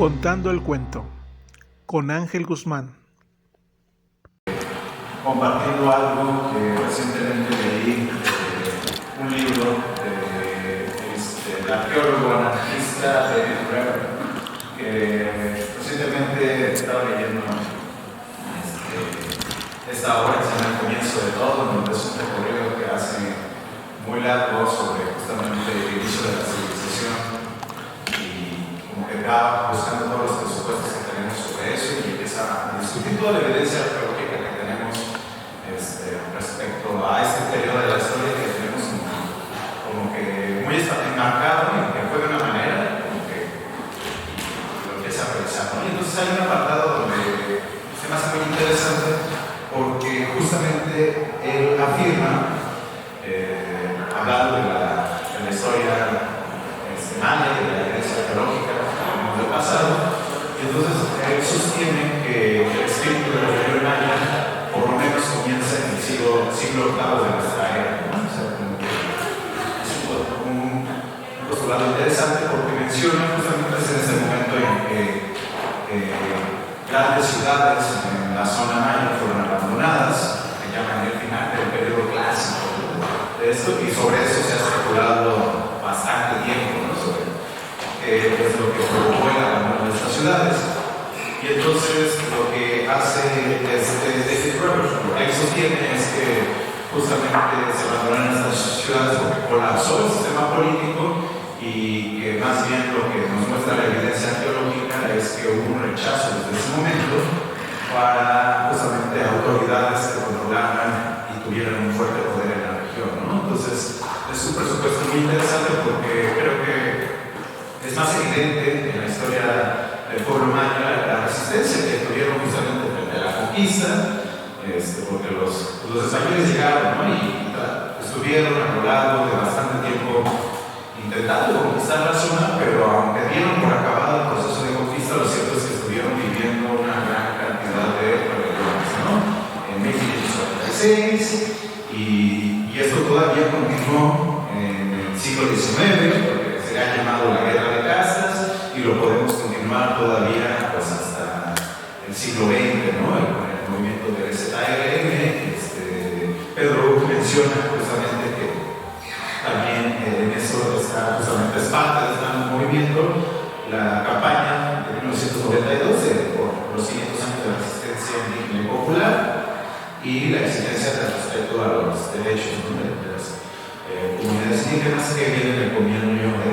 Contando el cuento con Ángel Guzmán. Compartiendo algo que recientemente leí, un libro del arqueólogo anarquista David Graeber, que recientemente estaba leyendo esta obra que se llama El comienzo de todo, donde es un recorrido que hace muy largo sobre justamente el inicio de la civilización y como que va buscando todos los presupuestos que tenemos sobre eso y empieza a discutir toda la evidencia arqueológica que tenemos respecto a este periodo de la historia que tenemos como que muy enmarcado y que fue de una manera como que lo empieza a revisar, ¿no? Y entonces hay un apartado donde se me hace muy interesante porque justamente él afirma, hablando de la historia maya y de la evidencia arqueológica del pasado, y entonces él sostiene que el espíritu de la religión maya por lo menos comienza en el siglo VIII de nuestra era, ¿no? O sea, como que es un postulado interesante porque menciona justamente en ese momento en que grandes ciudades en la zona maya fueron abandonadas, que llaman el final del periodo clásico de esto, y sobre eso se ha especulado bastante tiempo, ¿no? Sobre qué es lo que provocó el abandono de estas ciudades. Y entonces lo que hace David Graeber, lo que él sostiene es que justamente se abandonaron estas ciudades porque colapsó el sistema político y que más bien lo que nos muestra la evidencia arqueológica es que hubo un rechazo desde ese momento para justamente autoridades que controlaran y tuvieran un fuerte poder en la región, ¿no? Entonces es un presupuesto muy interesante porque creo que es más evidente en la historia del pueblo maya la resistencia que tuvieron justamente frente a la conquista, porque los españoles llegaron, ¿no? Y estuvieron a lo largo de bastante tiempo intentando conquistar la zona, pero aunque dieron por acabado el proceso de conquista, lo cierto es que estuvieron viviendo una gran cantidad de rebeliones, ¿no? En 1546, y esto todavía continuó en el siglo XIX, porque se ha llamado la Guerra de Castas, y lo podemos continuar todavía pues, hasta el siglo XX, ¿no? Con el movimiento del ZRM. Pedro menciona justamente que también en eso está justamente es parte de este movimiento la campaña de 1992 por los 500 años de la resistencia indígena y popular y la exigencia de respeto a los derechos, ¿no? de las comunidades indígenas que vienen del convenio de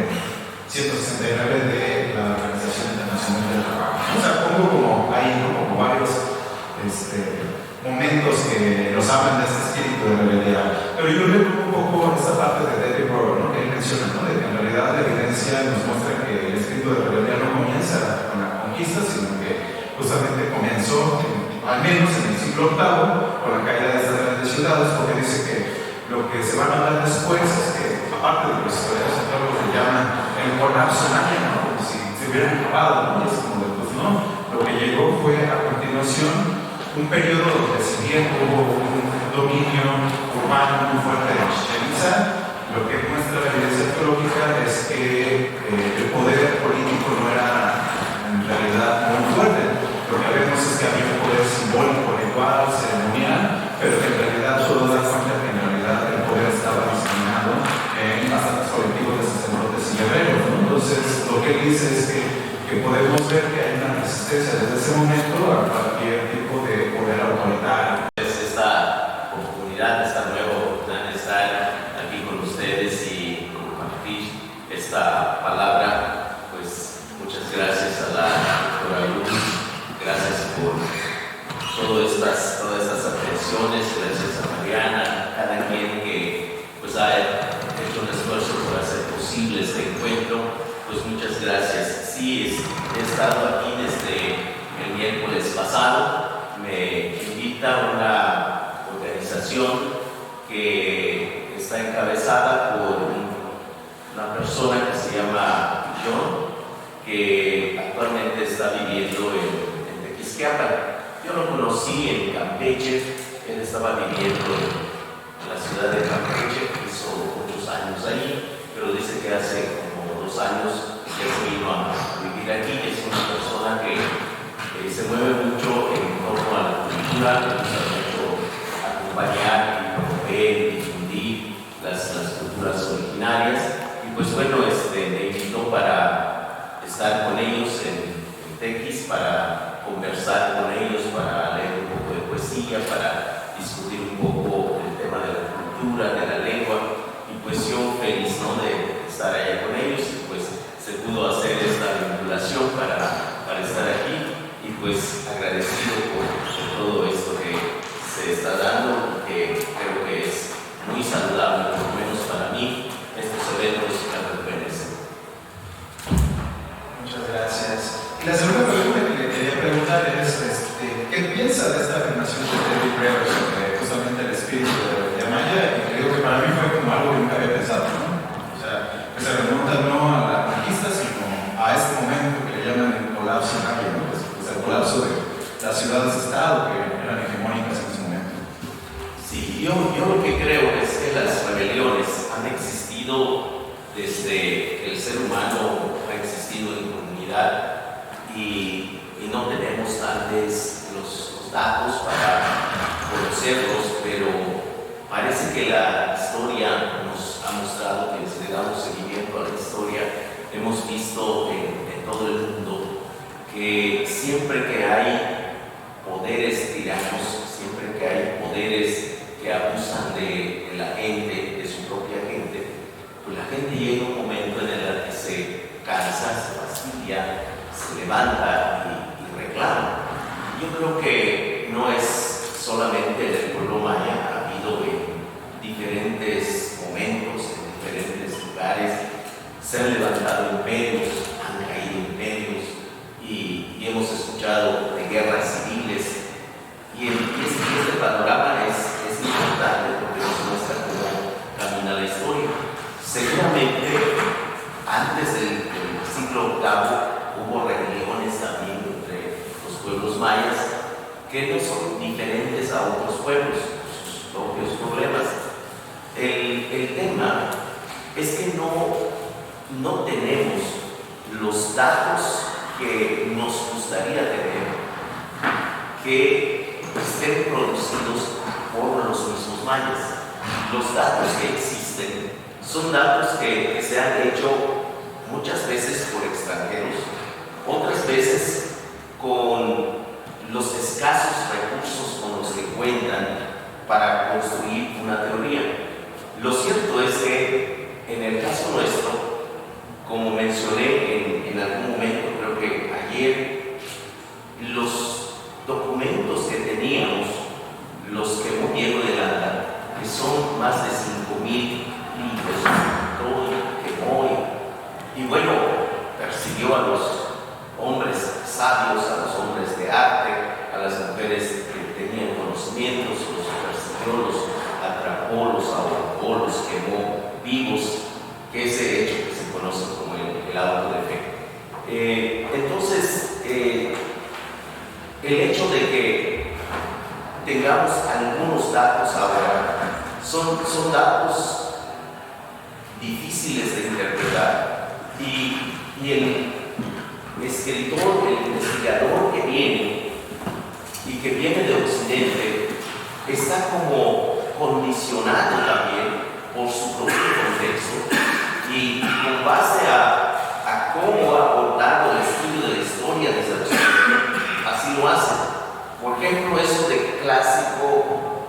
169 de la Organización Internacional del Trabajo. O sea, pongo como ahí, ¿no? Como varios momentos que nos hablan de este espíritu de rebeldía. Pero yo leo un poco esta parte de David Graeber, ¿no? Que él menciona, ¿no? De que en realidad la evidencia nos muestra que el espíritu de rebeldía no comienza con la conquista, sino que justamente comenzó, al menos en el siglo VIII, con la caída de estas grandes ciudades, porque dice que lo que se va a hablar después es que, aparte de que los historiadores centrales lo llaman el colapso maya, ¿no? Como si se hubieran acabado, ¿no? Es como de, pues no, lo que llegó fue a continuación un periodo donde si bien hubo un dominio urbano muy fuerte en Chichén Itzá, lo que muestra la evidencia arqueológica es que el poder político no era en realidad muy fuerte. Lo que vemos es que había un poder simbólico, ritual, ceremonial, pero que en realidad todo da cuenta que en realidad el poder estaba diseminado en bastantes colectivos de sacerdotes y guerreros, ¿no? Entonces, lo que él dice es que podemos ver que hay una resistencia desde ese momento a cualquier tipo de poder autoritario. Esta oportunidad, esta nueva oportunidad de estar aquí con ustedes y compartir esta palabra, pues muchas gracias a la doctora Luz, gracias por todas estas atenciones, gracias a Mariana, a cada quien que pues ha hecho un esfuerzo por hacer posible este encuentro. Pues muchas gracias. Sí, he estado aquí desde el miércoles pasado. Me invita una organización que está encabezada por una persona que se llama John, que actualmente está viviendo en Tequisquiapan. Yo lo conocí en Campeche, él estaba viviendo en la ciudad de Campeche, hizo muchos años ahí, pero dice que hace como 2 años que se vino a vivir aquí. Es una persona se mueve mucho en torno a la cultura, me gusta mucho acompañar y promover y difundir las culturas originarias. Y pues bueno, me invitó para estar con ellos en Tequis, para conversar con ellos, para leer un poco de poesía, para discutir un poco el tema de la cultura, de la lengua. Y pues yo feliz, ¿no?, de estar allá con ellos, y pues se pudo hacer esta vinculación para estar aquí, y pues agradecido por todo esto que se está dando, que creo que es muy saludable, por lo menos para mí, estos eventos que pertenecen. Muchas gracias. Y la segunda pregunta que le quería preguntar es, ¿qué piensa de esta afirmación de Teddy Brewer sobre justamente el espíritu de Amaya? Y creo que para mí fue como algo que nunca había pensado, ¿no? O sea, que se remonta no a la conquista, sino a este momento que le llaman el colapso Maya, ¿no? Pues el colapso de las ciudades-estado que eran hegemónicas en ese momento. Sí, yo lo que creo es que las rebeliones han existido desde el ser humano ha existido en comunidad, y no tenemos tal vez los datos para conocerlos, pero parece que la historia nos ha mostrado que si le damos seguimiento a la historia, hemos visto en todo el mundo que siempre que hay poderes tiranos, siempre que hay poderes que abusan de la gente, de su propia gente, pues la gente llega a un momento en el que se cansa, se fastidia, se levanta y reclama. Yo creo que no es solamente en el pueblo maya, ha habido en diferentes momentos, en diferentes lugares, se han levantado imperios, han caído imperios, y hemos escuchado de guerras civiles, y este panorama es importante porque nos muestra cómo camina la historia. Seguramente antes del siglo VIII hubo rebeliones también entre los pueblos mayas que no son diferentes a otros pueblos, sus propios problemas. El tema es que no tenemos los datos que nos gustaría tener, que estén producidos por los mismos mayas. Los datos que existen son datos que se han hecho muchas veces por extranjeros, otras veces con los escasos recursos con los que cuentan para construir una teoría. Lo cierto es que en el caso nuestro, como mencioné en algún momento, creo que ayer, los documentos que teníamos, los que murieron de Landa, que son más de 5,000 libros, todo quemó, y bueno, persiguió a los hombres sabios, a los hombres de arte, a las mujeres que tenían conocimientos, los persiguió, los atrapó, los ahorcó, los quemó vivos, que ese hecho que se conoce como el auto de fe. Entonces, el hecho de que tengamos algunos datos ahora son datos difíciles de interpretar, y el escritor, el investigador que viene de Occidente está como condicionado también por su propio contexto, y con base a cómo ha abordado el estudio de la historia desde Occidente, así lo hace. Por ejemplo, eso de clásico,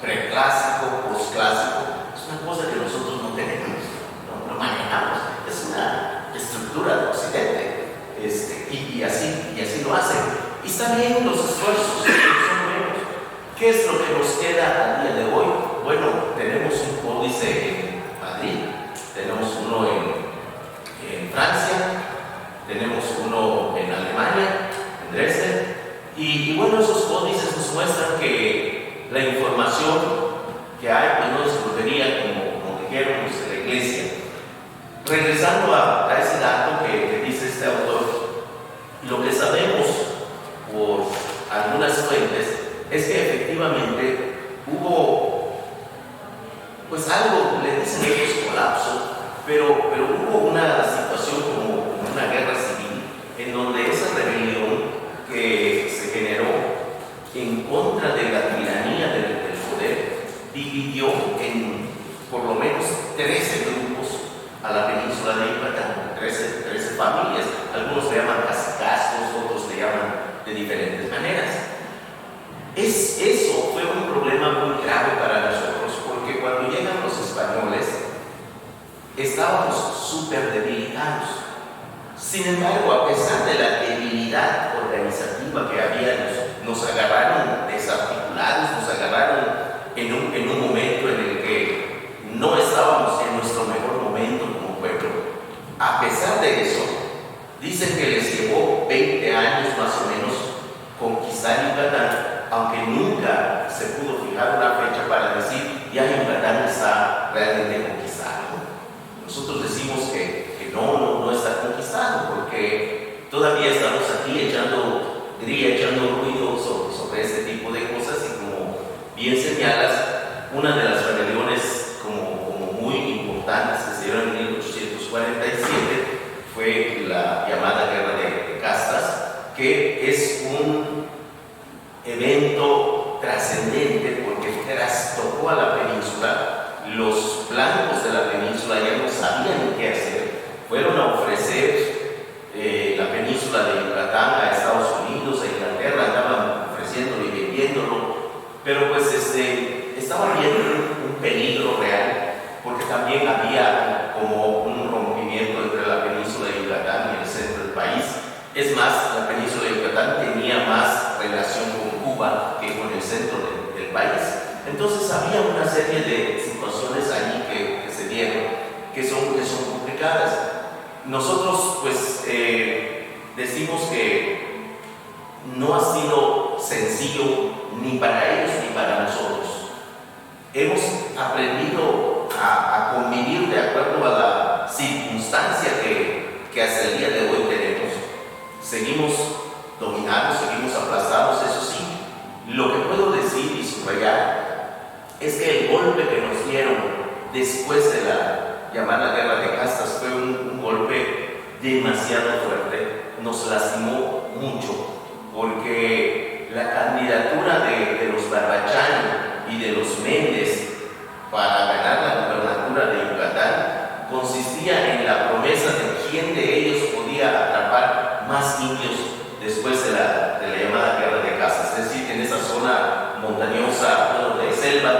preclásico, posclásico, es una cosa que nosotros no tenemos, no manejamos, es una estructura de Occidente, y así lo hacen. Y están bien los esfuerzos, son buenos. ¿Qué es lo que nos queda al día de hoy? Bueno, tenemos un códice en Madrid, tenemos uno en Francia, tenemos uno en Alemania, en Dresden, y bueno, esos códices nos muestran que la información que hay pues no nos volvería como dijeron los de la iglesia. Regresando a ese dato que dice este autor, lo que sabemos por algunas fuentes es que efectivamente hubo pues algo, le dicen ellos colapso, pero hubo una situación como una guerra civil en donde esa rebelión que Sin embargo, a pesar de la debilidad organizativa que había, nos agarraron desarticulados, nos agarraron en un momento en el que no estábamos en nuestro mejor momento como pueblo. A pesar de eso, dicen que les llevó 20 años más o menos conquistar Yucatán, aunque nunca se pudo fijar una fecha para decir ya Yucatán está realmente conquistado. Nosotros decimos que no está conquistado, porque todavía estamos aquí echando ruido sobre este tipo de cosas, y como bien señalas, una de las rebeliones como muy importantes que se dieron en 1847 fue la llamada Guerra de Castas, que es un evento trascendente porque trastocó a la península. Los blancos de la península ya no sabían qué hacer. Fueron a ofrecer la península de Yucatán a Estados Unidos, a Inglaterra, andaban ofreciéndolo y vendiéndolo, pero pues estaban viendo un peligro real, porque también había como un rompimiento entre la península de Yucatán y el centro del país. Es más, la península de Yucatán tenía más relación con Cuba que con el centro del país. Entonces había una serie de situaciones allí que se dieron, que son complicadas. Nosotros pues decimos que no ha sido sencillo ni para ellos ni para nosotros. Hemos aprendido a convivir de acuerdo a la circunstancia que hasta el día de hoy tenemos. Seguimos dominados, seguimos aplastados, eso sí. Lo que puedo decir y subrayar es que el golpe que nos dieron después de la llamada Guerra de Castas fue un golpe demasiado fuerte, nos lastimó mucho, porque la candidatura de los Barbachano y de los Méndez para ganar la gubernatura de Yucatán consistía en la promesa de quién de ellos podía atrapar más indios después de la llamada Guerra de Castas, es decir, en esa zona montañosa de selva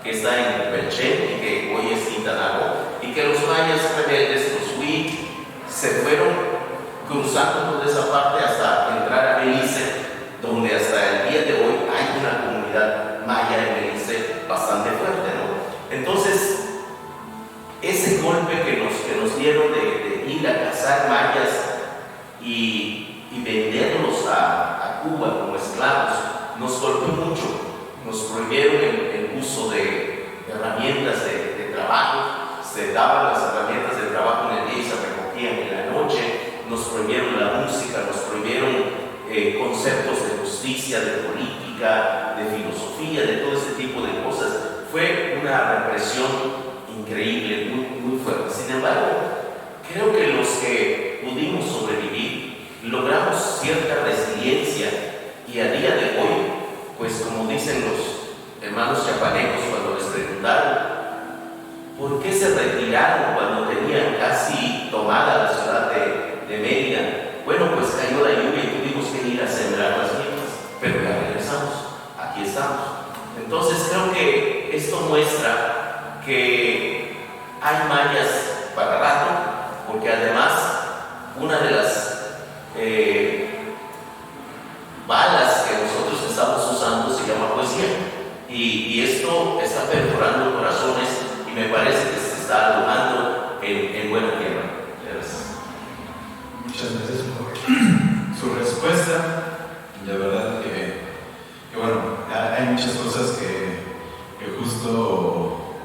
que está en Pelchen y que hoy es Quintana Roo, y que los mayas rebeldes, los Hui, se fueron cruzando toda esa parte hasta entrar a Belice, donde hasta el día de hoy hay una comunidad maya en Belice bastante fuerte, ¿no? Entonces, ese golpe que nos dieron de ir a cazar mayas y venderlos a Cuba como esclavos, nos golpeó mucho. Nos prohibieron el uso de herramientas de trabajo, se daban las herramientas de trabajo en el día y se recogían en la noche, nos prohibieron la música, nos prohibieron conceptos de justicia, de política, de filosofía, de todo ese tipo de cosas. Fue una represión increíble, muy fuerte. Sin embargo, creo que los que pudimos sobrevivir logramos cierta resiliencia, y a día de hoy, pues como dicen los hermanos chapanecos cuando les preguntaron ¿por qué se retiraron cuando tenían casi tomada la ciudad de Mérida? Bueno, pues cayó la lluvia y tuvimos que ir a sembrar las viñas, pero ya regresamos, aquí estamos. Entonces creo que esto muestra que hay mayas para rato, porque además una de las balas que nosotros estamos usando se llama poesía, y esto está perforando corazones, y me parece que se está alojando en buena tierra. Gracias. Muchas gracias por su respuesta. La verdad que bueno, hay muchas cosas que justo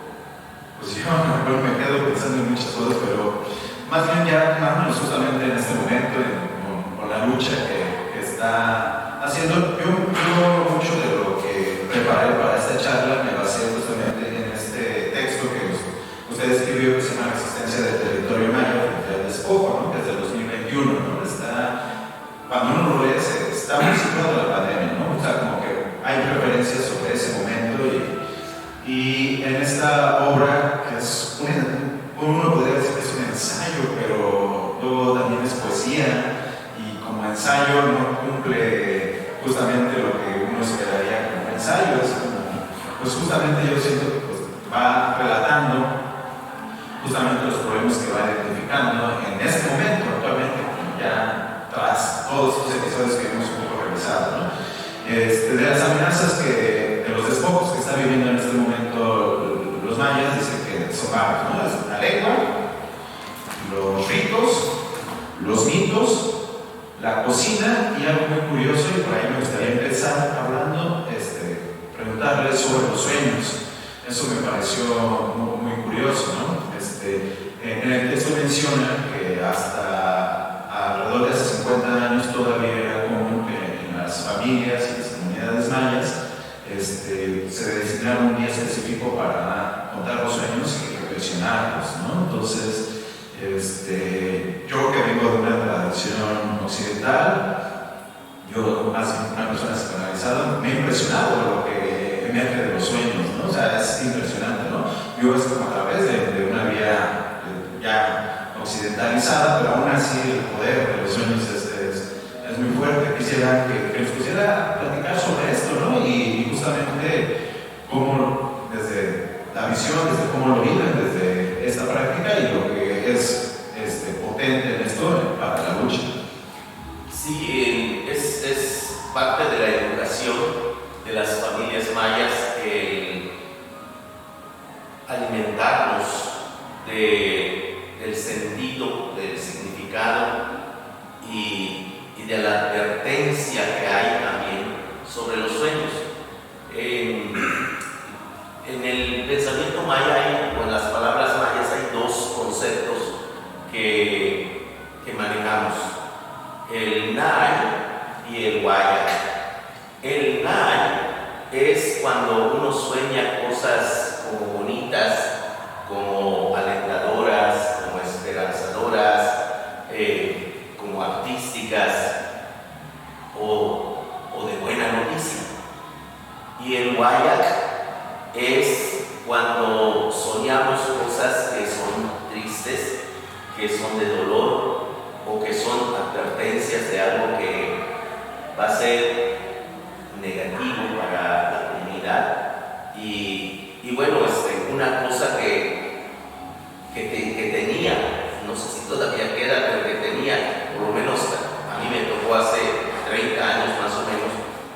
pues yo me quedo pensando en muchas cosas, pero más bien ya vámonos justamente en este momento con la lucha que está haciendo. Yo mucho de lo que preparé para esta charla me basé justamente en este texto que usted escribió, que se llama Resistencia del Territorio Maya frente al despojo, ¿no? Desde el 2021, ¿no? Cuando uno lo lee, está muy situado la pandemia, ¿no? O sea, como que hay referencias sobre ese momento, y en esta obra, que es uno podría decir que es un ensayo, pero luego también es poesía, y como ensayo no cumple justamente lo que uno esperaría como ensayo. Es como, pues justamente yo siento que pues, va relatando justamente los problemas que va identificando en este momento, actualmente, como Ya tras todos estos episodios que hemos un poco revisado, ¿no? De las amenazas de los despojos que está viviendo en este momento los mayas, dicen que son varios, ¿no? Es la lengua, los ritos, los mitos, la cocina y algo muy curioso, y por ahí me gustaría empezar hablando, preguntarles sobre los sueños. Eso me pareció muy curioso, ¿no? En el texto menciona que hasta alrededor de hace 50 años todavía era común que en las familias y las comunidades mayas se designara un día específico para contar los sueños y reflexionarlos, ¿no? Entonces, yo que vengo de una tradición occidental, yo más una persona psicoanalizada, me he impresionado de lo que emerge de los sueños, ¿no? O sea, es impresionante, ¿no? Yo es como a través de una vía ya occidentalizada, pero aún así el poder de los sueños es muy fuerte. Quisiera que nos pusiera platicar sobre esto, ¿no? Y justamente cómo, desde la visión, desde cómo lo viven, desde esta práctica y lo que es potente en esto para la lucha. Sí, es parte de la educación de las familias mayas el alimentarnos del sentido, del significado y de la advertencia que hay también sobre los sueños. En el pensamiento maya o en las palabras mayas hay dos conceptos que manejamos: el Nay y el Waya. El Nay es cuando uno sueña cosas como bonitas, como alentadoras, como esperanzadoras, como artísticas o de buena noticia. Y el Wayak es cuando soñamos cosas que son tristes, que son de dolor o que son advertencias de algo que va a ser negativo para la comunidad. Y bueno, una cosa que tenía, no sé si todavía queda, pero que tenía, por lo menos a mí me tocó hace 30 años más o menos,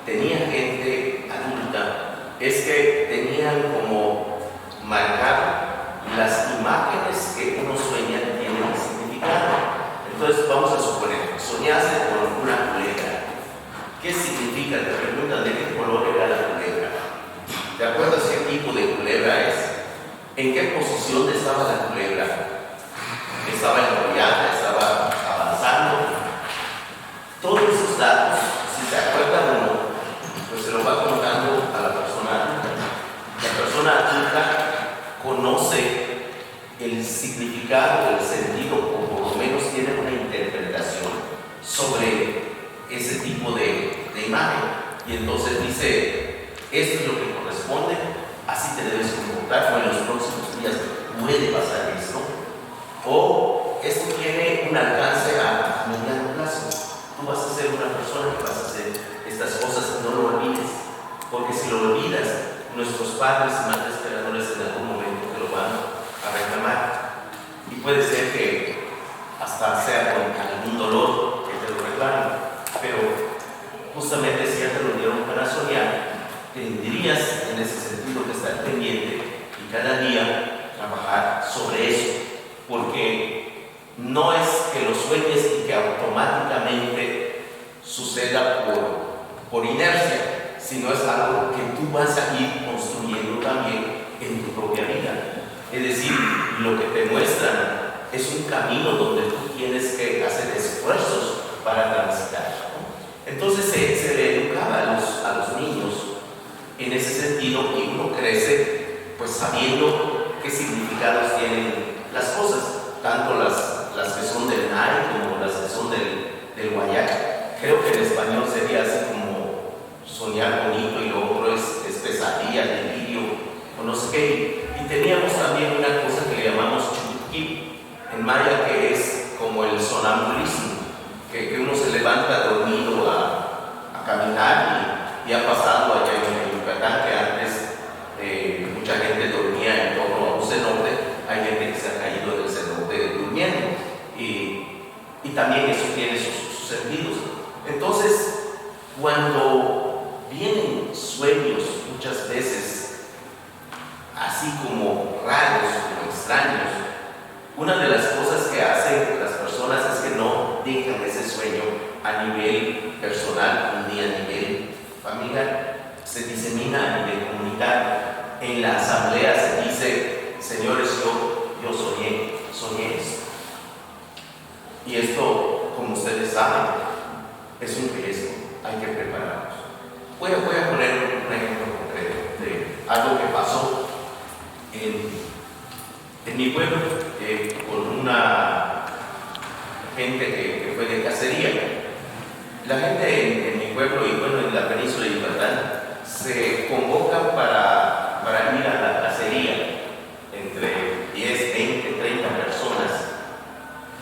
tenía gente adulta, es que tenían como marcar las imágenes que uno sueña tienen un significado. Entonces vamos a suponer, soñaste con una culebra. ¿Qué significa? Te preguntan de qué color era la culebra. ¿Te acuerdas qué tipo de culebra es? ¿En qué posición estaba la culebra? ¿Estaba enrollada? ¿Estaba avanzando? Todos esos datos, si se acuerda uno, pues se lo va contando a la persona adulta. La persona adulta conoce el significado, el sentido, o por lo menos tiene una interpretación sobre ese tipo de imagen. Y entonces dice, esto es lo que corresponde, así te debes comportar, o en los próximos días puede pasar esto, o esto tiene un alcance a mediano plazo. Tú vas a ser una persona que vas a hacer estas cosas, no lo olvides, porque si lo olvidas, nuestros padres y madres creadores en algún momento te lo van a reclamar, y puede ser que hasta sea con algún dolor que te lo reclamen, pero justamente si ya te lo dieron para soñar, tendrías en ese sentido que estar pendiente y cada día trabajar sobre eso, porque no es que lo sueñes y que automáticamente suceda por inercia, sino es algo que tú vas a ir construyendo también en tu propia vida. Es decir, lo que te muestran es un camino donde tú tienes que hacer esfuerzos para transitar, ¿no? Entonces se le educaba a los niños en ese sentido, y uno crece pues sabiendo qué significados tienen las cosas, tanto las que son del Nai como las que son del Wayak. Creo que en español sería así como soñar bonito, y lo otro es pesadilla, delirio o no sé qué. Y teníamos también una cosa que le llamamos chuquip en maya, que es como el sonambulismo, que uno se levanta dormido a caminar, y ha pasado allá en Yucatán que antes mucha gente dormía en torno a un cenote. Hay gente que se ha caído del cenote durmiendo, y también eso tiene su así como raros, como extraños, una de las cosas que hacen las personas es que no dejan ese sueño a nivel personal ni a nivel familiar, se disemina a nivel comunitario. En la asamblea se dice: señores, yo soñé esto. Y esto, como ustedes saben, es un riesgo, hay que prepararnos. Voy a poner un ejemplo concreto de algo que pasó en mi pueblo con una gente que fue de cacería. La gente en mi pueblo y bueno, en la península de Yucatán se convocan para ir a la cacería entre 10, 20, 30 personas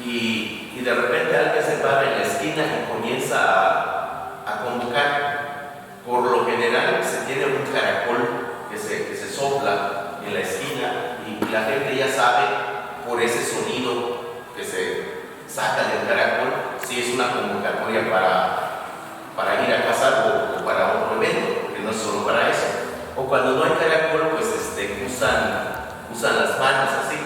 y de repente alguien se para en la esquina y comienza a convocar. Por lo general se tiene un caracol que se sopla en la esquina y la gente ya sabe por ese sonido que se saca del caracol si es una convocatoria para ir a cazar o para otro evento, porque no es solo para eso. O cuando no hay caracol, pues usan las manos así.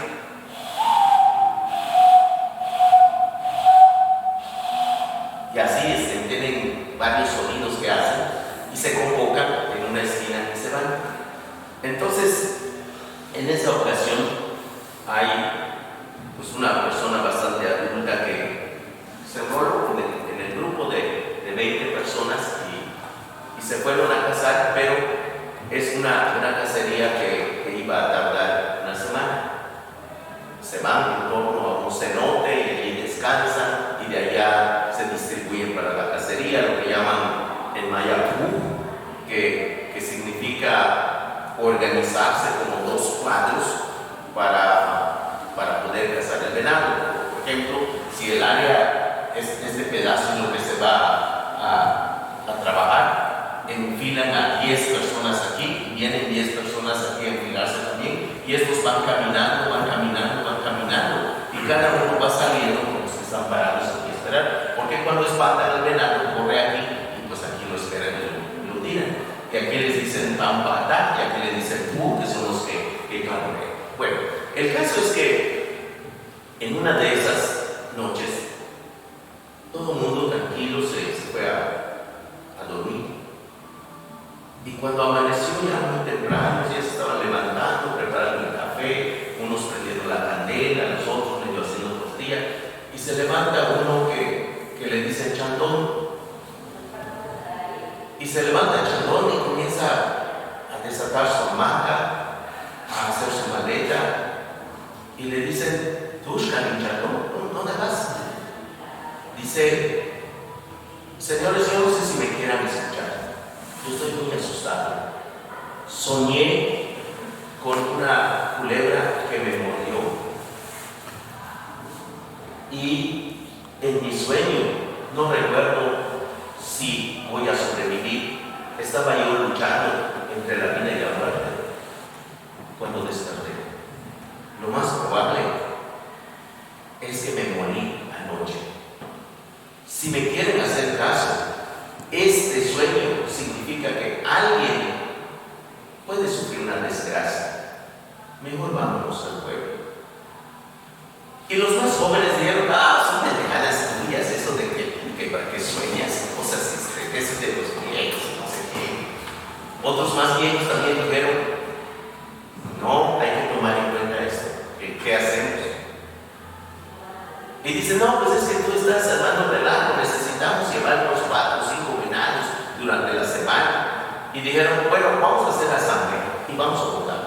Y así tienen varios sonidos que hacen y se convocan en una esquina y se van. Entonces, en esa ocasión hay pues una persona bastante adulta que se enroló en el grupo de 20 personas y se fueron a cazar, pero es una cacería que iba a tardar una semana. Se van en torno a un cenote y allí descansan y de allá se distribuyen para la cacería, lo que llaman en maya pu, que significa organizarse como dos cuadros para poder cazar el venado. Por ejemplo, si el área este pedazo es lo que se va a trabajar, enfilan a 10 personas aquí y vienen 10 personas aquí a enfilarse también y estos van caminando y cada uno va saliendo con los que están parados aquí a esperar, porque cuando espantan al venado corre aquí y pues aquí lo esperan y lo tiran. Y aquí les dicen pampata y aquí les dicen pu, que son los que clamorean. Bueno, el caso es que en una de esas noches todo el mundo tranquilo se fue a dormir. Y cuando amaneció ya muy temprano, ya se estaban levantando, preparando el café, unos prendiendo la candela, los otros medio haciendo tortilla, y se levanta uno que le dice Chandón. Y se levanta Chandón y comienza a desatar su hamaca, a hacer su maleta, y le dicen: ¿tú, Chandón, dónde vas? Dice: señores, yo no sé si me quieran escuchar. Yo estoy muy asustado. Soñé con una culebra que me mordió. Y en mi sueño, no recuerdo si voy a sobrevivir. Estaba yo luchando entre la vida y la muerte cuando desperté. Lo más probable es que me morí anoche. Si me quieren hacer caso, este sueño significa que alguien puede sufrir una desgracia. Mejor vámonos al pueblo. Y los más jóvenes dijeron: son pendejadas tuyas, eso de que sueñas cosas, eso de los viejos, no sé qué. Otros más viejos también dijeron: no, hay que tomar en cuenta esto. ¿Qué hacemos? Y dicen: no, pues es que tú estás armando relajo, necesitamos llevar unos 4 o 5 venados durante la semana. Y dijeron: bueno, vamos a hacer asamblea y vamos a votar.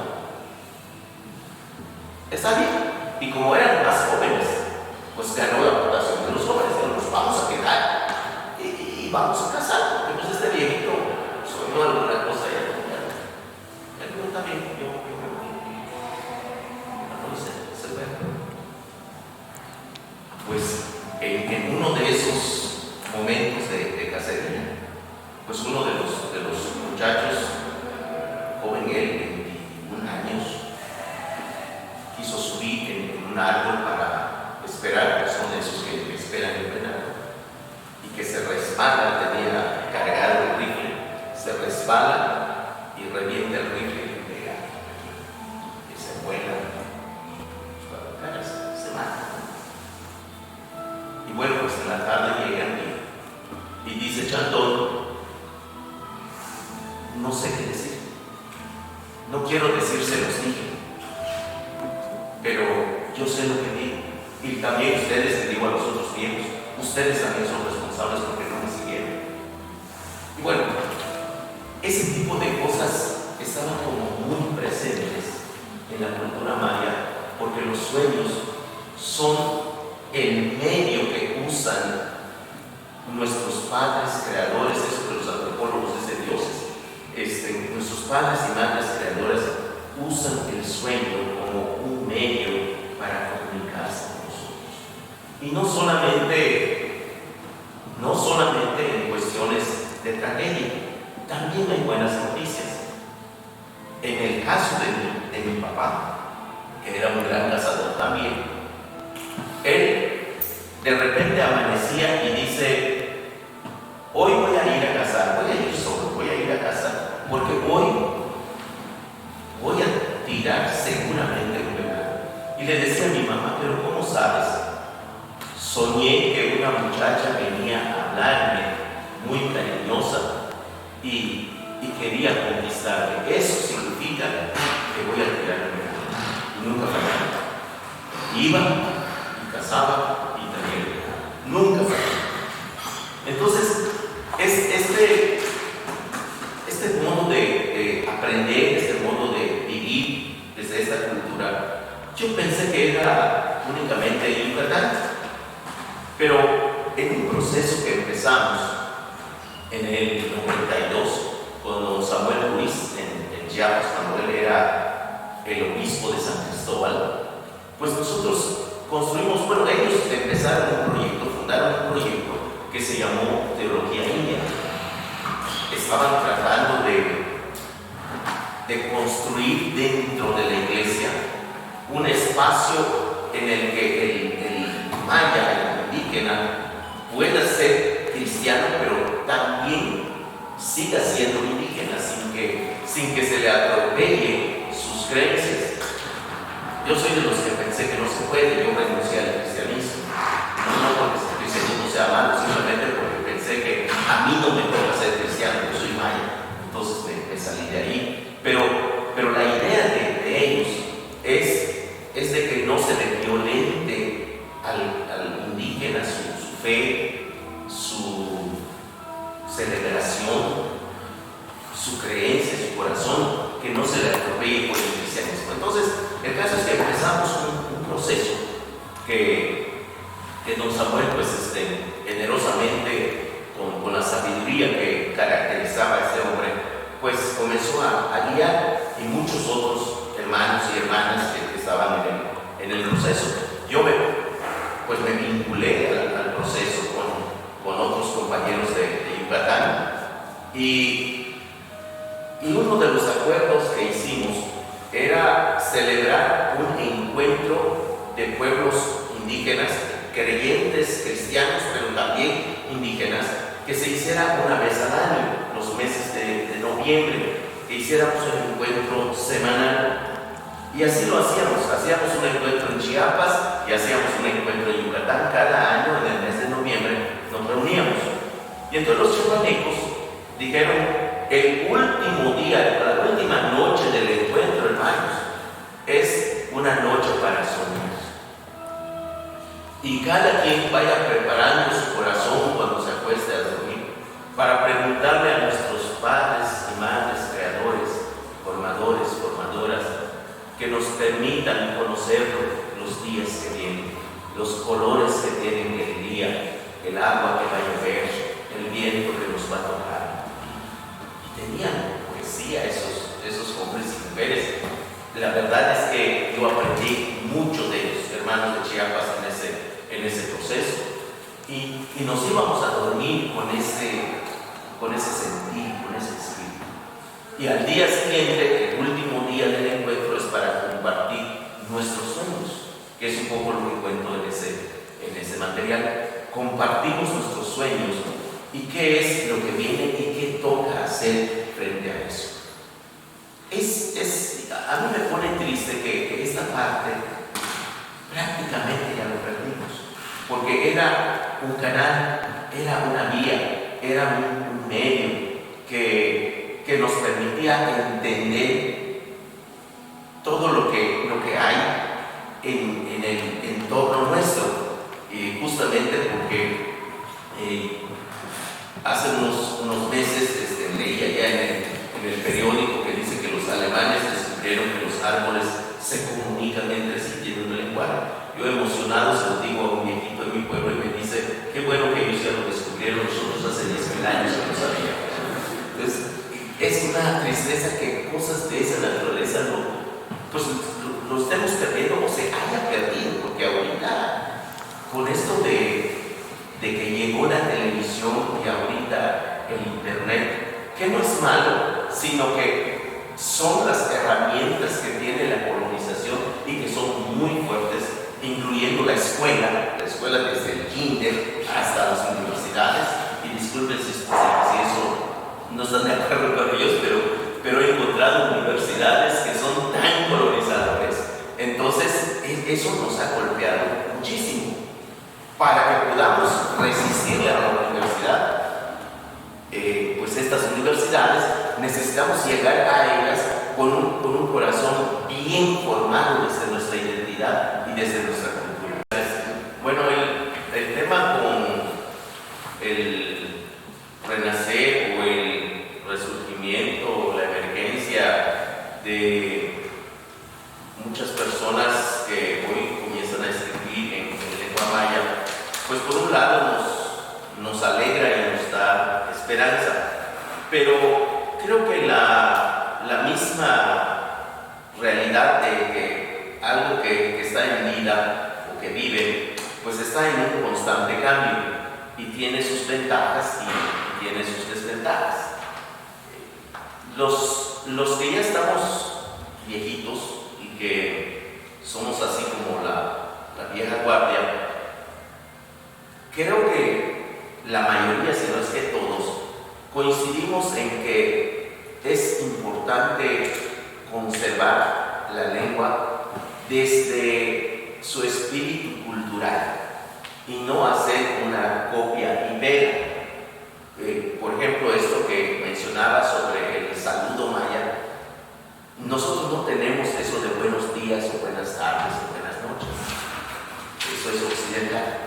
Está bien. Y como eran más jóvenes, pues ganó la votación de los jóvenes. Dijeron: nos vamos a quedar y vamos a casar, porque pues este viejito soñó alguna cosa y ya no está bien, yo no sé, se ve. Pues en uno de esos momentos de cacería, pues uno de los muchachos, joven él, 21 años, quiso subir en un árbol para esperar, que son de esos que esperan el venado, y que se resbala, tenía cargado el rifle, se resbala y revienta el rifle y le pega. quiero decir, se los dije, pero yo sé lo que digo. Y también ustedes, les digo a los otros miembros, ustedes también son responsables porque no me siguieron. Y bueno, ese tipo de cosas estaban como muy presentes en la cultura maya, porque los sueños son el medio que usan nuestros padres creadores, eso que los antropólogos dicen dioses, nuestros padres y madres creadores usan el sueño como un medio para comunicarse con nosotros. Y no solamente en cuestiones de tragedia, también hay buenas noticias. En el caso de mi papá, que era un gran cazador también, él de repente amanecía y dice: hoy voy a ir a cazar, voy a ir solo, voy a ir a cazar, porque hoy voy a tirar seguramente un venado. Y le decía a mi mamá: pero ¿cómo sabes? Soñé que una muchacha venía a hablarme muy cariñosa y quería conquistarme. Eso significa que voy a tirar un venado. Y nunca fallaba. Iba y cazaba y traía el venado. Nunca fallaba. Entonces, este modo de aprender, este modo de vivir desde esta cultura, yo pensé que era únicamente en Yucatán, pero en un proceso que empezamos en el 92 con don Samuel Ruiz en Chiapas, cuando él era el obispo de San Cristóbal, pues nosotros construimos, bueno, ellos empezaron un proyecto, fundaron un proyecto que se llamó Teología India. Estaban tratando de construir dentro de la iglesia un espacio en el que el maya, el indígena, pueda ser cristiano, pero también siga siendo indígena, sin que se le atropelle sus creencias. Yo soy de los que pensé que no se puede, yo renuncié al cristianismo. No porque el cristianismo sea malo, simplemente porque pensé que a mí no me toca ser cristiano, yo soy maya, entonces me salí de ahí. Pero la idea de ellos es de que no se le violente al indígena su fe, su celebración, su creencia, su corazón, que no se le atropelle por el cristianismo. Entonces, el caso es que empezamos un proceso que don Samuel, pues generosamente, con la sabiduría que caracterizaba a este hombre, pues comenzó a guiar, y muchos otros hermanos y hermanas que estaban en el proceso. Yo me vinculé al proceso con otros compañeros de Yucatán, y uno de los acuerdos que hicimos era celebrar un encuentro de pueblos indígenas, creyentes, cristianos, pero también indígenas, que se hiciera una vez al año, los meses de noviembre, que hiciéramos un encuentro semanal. Y así lo hacíamos un encuentro en Chiapas y hacíamos un encuentro en Yucatán. Cada año, en el mes de noviembre, nos reuníamos. Y entonces los chiapanecos dijeron: el último día, la última noche del encuentro, hermanos, es una noche para soñar. Y cada quien vaya preparando su corazón cuando se acueste a dormir, para preguntarle a nuestros padres y madres creadores, formadores, formadoras, que nos permitan conocer los días que vienen, los colores que tienen el día, el agua que va a llover, el viento que nos va a tocar. Y tenían poesía esos hombres y mujeres. La verdad es que yo aprendí mucho de los hermanos de Chiapas en ese proceso, y nos íbamos a dormir con ese sentir, con ese espíritu. Y al día siguiente, el último día del encuentro, es para compartir nuestros sueños, que es un poco lo que cuento en ese material. Compartimos nuestros sueños y qué es lo que viene y qué toca hacer frente a eso. A mí me pone triste que esta parte prácticamente ya lo perdimos, porque era un canal, era una vía, era un medio que nos permitía entender todo lo que hay en el entorno nuestro, justamente porque hace unos meses leía ya en el periódico que dice que los alemanes descubrieron que los árboles se comunican entre sí, tienen un lenguaje. Yo emocionado se lo digo a un viejito de mi pueblo y me dice, qué bueno que ellos ya lo descubrieron, nosotros hace 10.000 años que lo sabíamos. Entonces, es una tristeza que cosas de esa naturaleza lo estemos perdiendo o se haya perdido, porque ahorita, con esto de que llegó la televisión y ahorita el internet, que no es malo, sino que son las herramientas que tiene la colonización y que son muy fuertes, incluyendo la escuela desde el kinder hasta las universidades. Y disculpen si eso no están de acuerdo con ellos, pero he encontrado universidades que son tan colonizadores. Entonces, eso nos ha golpeado muchísimo. Para que podamos resistir a la universidad, pues estas universidades necesitamos llegar a ellas con un corazón bien formado desde nuestra identidad y desde nuestra cultura. Bueno, el tema con el renacer o el resurgimiento o la emergencia de muchas personas que hoy comienzan a escribir en lengua maya, pues por un lado nos alegra y nos da esperanza, pero creo que la misma realidad de que algo que está en vida o que vive, pues está en un constante cambio y tiene sus ventajas y tiene sus desventajas. Los que ya estamos viejitos y que somos así como la vieja guardia, creo que la mayoría, si no es que todos, coincidimos en que es importante conservar la lengua desde su espíritu cultural y no hacer una copia y pega. Por ejemplo, esto que mencionaba sobre el saludo maya, nosotros no tenemos eso de buenos días o buenas tardes o buenas noches. Eso es occidental.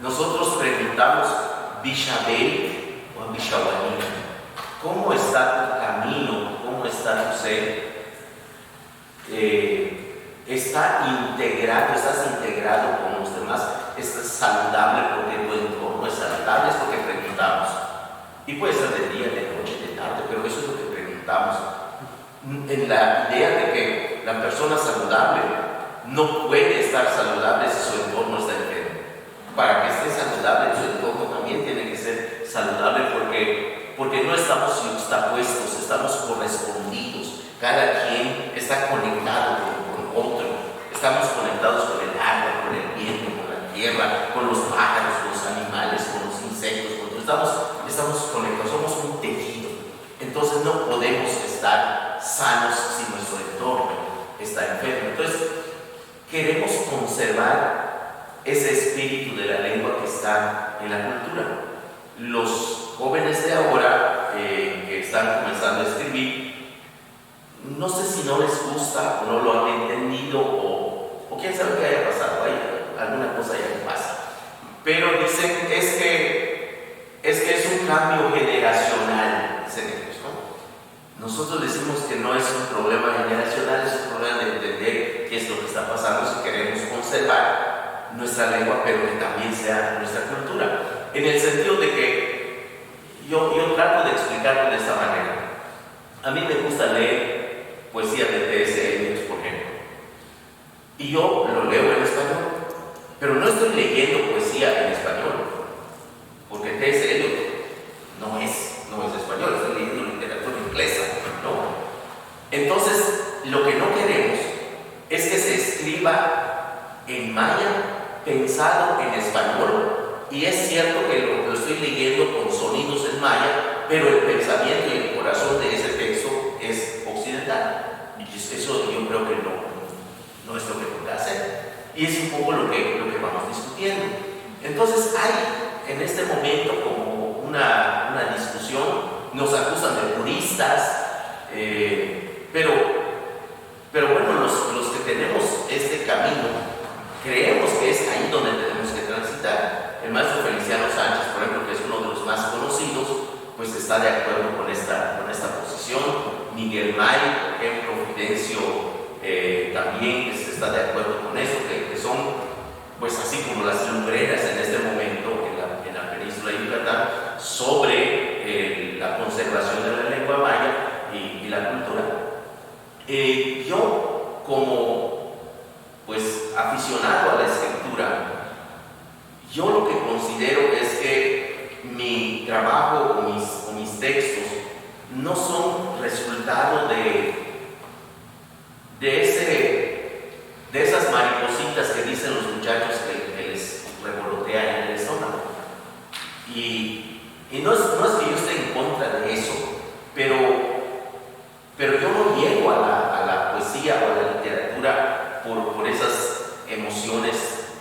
Nosotros preguntamos Bishabel o Bishawanina, ¿cómo está tu camino? ¿Cómo está tu ser? ¿Estás integrado con los demás? ¿Estás saludable porque tu entorno es saludable? Es lo que preguntamos. Y puede ser de día, de noche, de tarde, pero eso es lo que preguntamos. En la idea de que la persona saludable no puede estar saludable si su entorno está enfermo. Para que esté saludable, su entorno también tiene que ser saludable porque no estamos juxtapuestos, estamos correspondidos. Cada quien está conectado con otro. Estamos conectados con el agua, con el viento, con la tierra, con los pájaros, con los animales, con los insectos. Estamos conectados, somos un tejido. Entonces no podemos estar sanos si nuestro entorno está enfermo. Entonces queremos conservar ese espíritu de la lengua que está en la cultura. Los jóvenes de ahora que están comenzando a escribir, no sé si no les gusta o no lo han entendido o quién sabe qué haya pasado, hay alguna cosa ya que pasa, pero dicen es que es un cambio generacional, dicen ellos, ¿no? Nosotros decimos que no es un problema generacional, es un problema de entender qué es lo que está pasando si queremos conservar nuestra lengua, pero que también sea nuestra cultura. En el sentido de que yo trato de explicarlo de esta manera. A mí me gusta leer poesía de T.S. Eliot, por ejemplo, y yo lo leo en español, pero no estoy leyendo poesía en español, porque T.S. Eliot no es español, estoy leyendo literatura inglesa, ¿no? Entonces, lo que no queremos es que se escriba en maya pensado en español, y es cierto que lo estoy leyendo con sonidos en maya, pero el pensamiento y el corazón de ese texto es occidental. Y eso yo creo que no es lo que toca hacer. Y es un poco lo que vamos discutiendo. Entonces hay en este momento como una discusión, nos acusan de puristas, pero bueno, camino, creemos que es ahí donde tenemos que transitar. El maestro Feliciano Sánchez, por ejemplo, que es uno de los más conocidos, pues está de acuerdo con esta posición. Miguel May, por ejemplo, Fidencio también está de acuerdo con eso, que son pues así como las lumbreras en este momento en la península de Yucatán sobre la conservación de la lengua maya y la cultura. Yo como pues aficionado a la escritura, yo lo que considero es que mi trabajo o mis textos no son resultado de esas maripositas que dicen los muchachos que les revolotean en el estómago. Y no es que yo esté en contra de eso, pero yo no llego a la poesía o a la literatura por esas emociones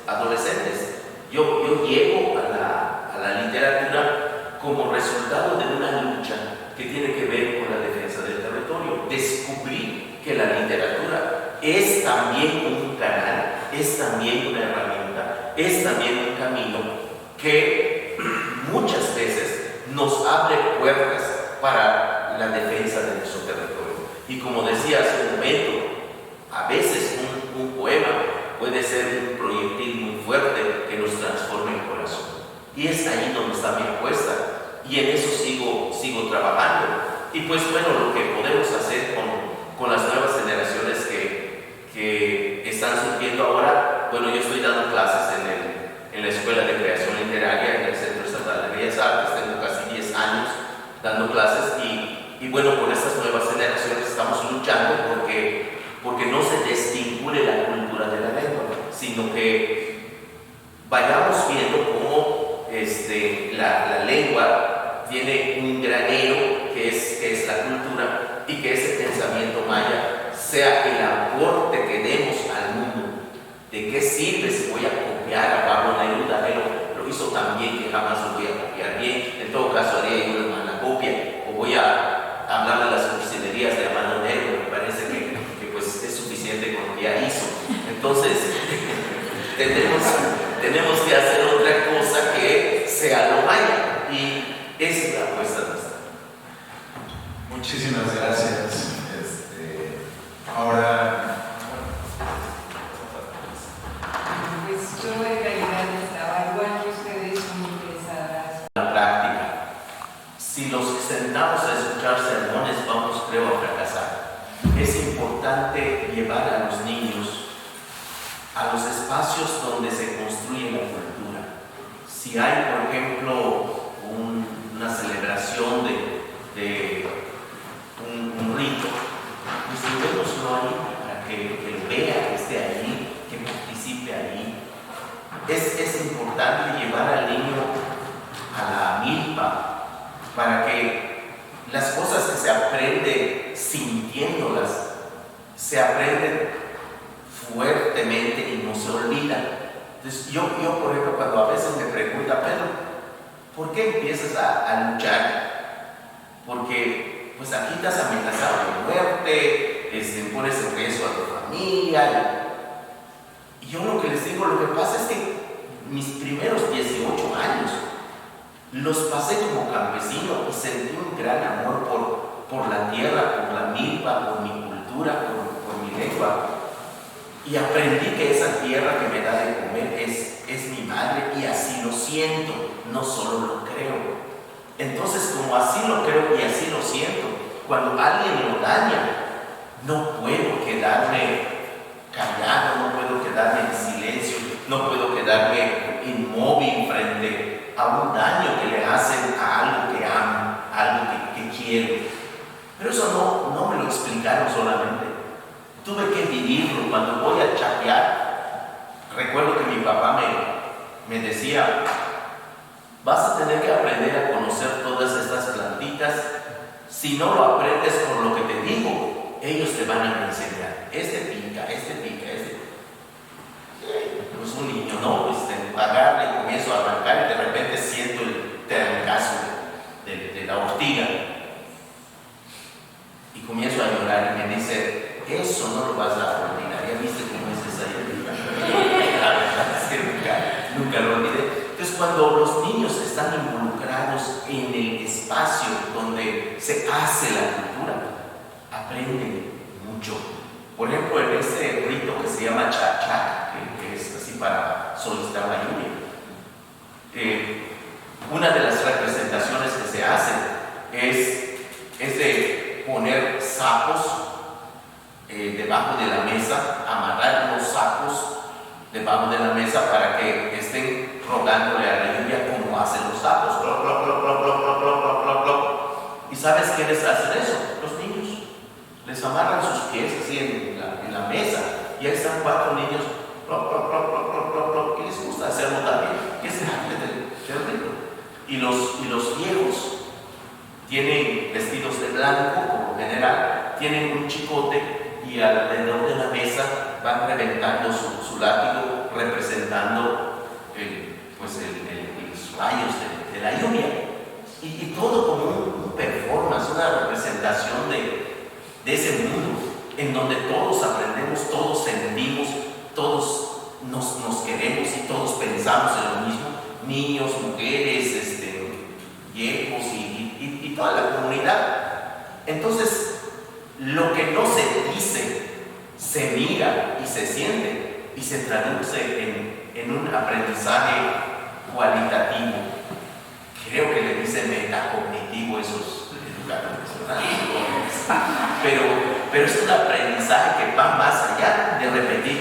adolescentes. Yo llego a la literatura como resultado de una lucha que tiene que ver con la defensa del territorio. Descubrí que la literatura es también un canal, es también una herramienta, es también un camino que muchas veces nos abre puertas para la defensa de nuestro territorio. Y como decía hace un momento, a veces un poema puede ser un proyectil muy fuerte que nos transforme el corazón. Y es ahí donde está mi apuesta. Y en eso sigo trabajando. Y pues bueno, lo que podemos hacer con las nuevas generaciones que están surgiendo ahora, bueno, yo estoy dando clases en la Escuela de Creación Literaria, en el Centro Estatal de Bellas Artes, tengo casi 10 años dando clases y bueno, con estas nuevas generaciones estamos luchando porque no se desvincule la cultura de la lengua, sino que vayamos viendo cómo la lengua tiene un granero que es la cultura y que ese pensamiento maya sea el aporte que demos al mundo. ¿De qué sirve si voy a copiar a Pablo Neruda? Él lo hizo tan bien que jamás lo voy a copiar bien. En todo caso haría yo una mala copia o voy a hablar de las cursilerías de Amado Nervo. Me parece que pues es suficiente con lo que ya hizo. Entonces tenemos que hacer otra cosa que sea lo maya y esa es la apuesta nuestra. Muchísimas gracias. Ahora, pues yo en realidad estaba igual que ustedes, muy interesadas. La práctica. Si los sentamos a escuchar sermones, vamos, creo, a fracasar. Es importante llevar a los niños a los espacios donde se construye la cultura. Si hay, por ejemplo, una celebración de un rito, pues llevémoslo ahí para que lo vea, que esté allí, que participe allí. Es importante llevar al niño a la milpa para que las cosas que se aprenden sintiéndolas se aprenden fuertemente y no se olvidan. Entonces yo por ejemplo, cuando a veces me preguntan, Pedro, ¿por qué empiezas a luchar? Porque pues aquí estás amenazado de muerte, pones en riesgo a tu familia. Y yo lo que les digo, lo que pasa es que mis primeros 18 años los pasé como campesino y sentí un gran amor por la tierra, por la milpa, por mi cultura, por mi lengua. Y aprendí que esa tierra que me da de comer es mi madre y así lo siento, no solo lo creo. Entonces, como así lo creo y así lo siento, cuando alguien lo daña, no puedo quedarme callado, no puedo quedarme en silencio, no puedo quedarme inmóvil frente a un daño que le hacen a algo que amo, a algo que quiero. Pero eso no me lo explicaron solamente. Tuve que vivirlo. Cuando voy a chapear, recuerdo que mi papá me decía, vas a tener que aprender a conocer todas estas plantitas. Si no lo aprendes por lo que te digo, ellos te van a enseñar. Este pica. Pues un niño, ¿no? Agarra y comienzo a arrancar y de repente siento el trancazo de la ortiga. Y comienzo a llorar y me dice, eso no lo vas a olvidar. ¿Ya viste cómo es esa ahí arriba. La verdad es que nunca lo olvidé. Entonces, cuando los niños están involucrados en el espacio donde se hace la cultura, aprenden mucho. Por ejemplo, en este rito que se llama cha-cha, que es así para solicitar la lluvia, una de las representaciones que se hacen es de poner sapos debajo de la mesa, amarrar los sapos debajo de la mesa para que estén rogándole a la lluvia como hacen los sapos. Plop, plop, plop, plop, plop, plop, plop, plop, plop. ¿Y sabes quiénes hacen eso? Los niños. Les amarran sus pies así en la mesa y ahí están 4 niños plop, plop, plop, plop, plop, plop, plop, y les gusta hacerlo también. Y es parte del rito. Y los viejos tienen vestidos de blanco como general, tienen un chicote y alrededor de la mesa van reventando su látigo representando los rayos de la lluvia. Y todo como un performance, una representación de ese mundo en donde todos aprendemos, todos sentimos, todos nos queremos y todos pensamos en lo mismo, niños, mujeres, viejos y toda la comunidad. Entonces, lo que no se dice, se mira y se siente y se traduce en un aprendizaje cualitativo. Creo que le dicen metacognitivo esos educadores, ¿verdad? Pero es un aprendizaje que va más allá de repetir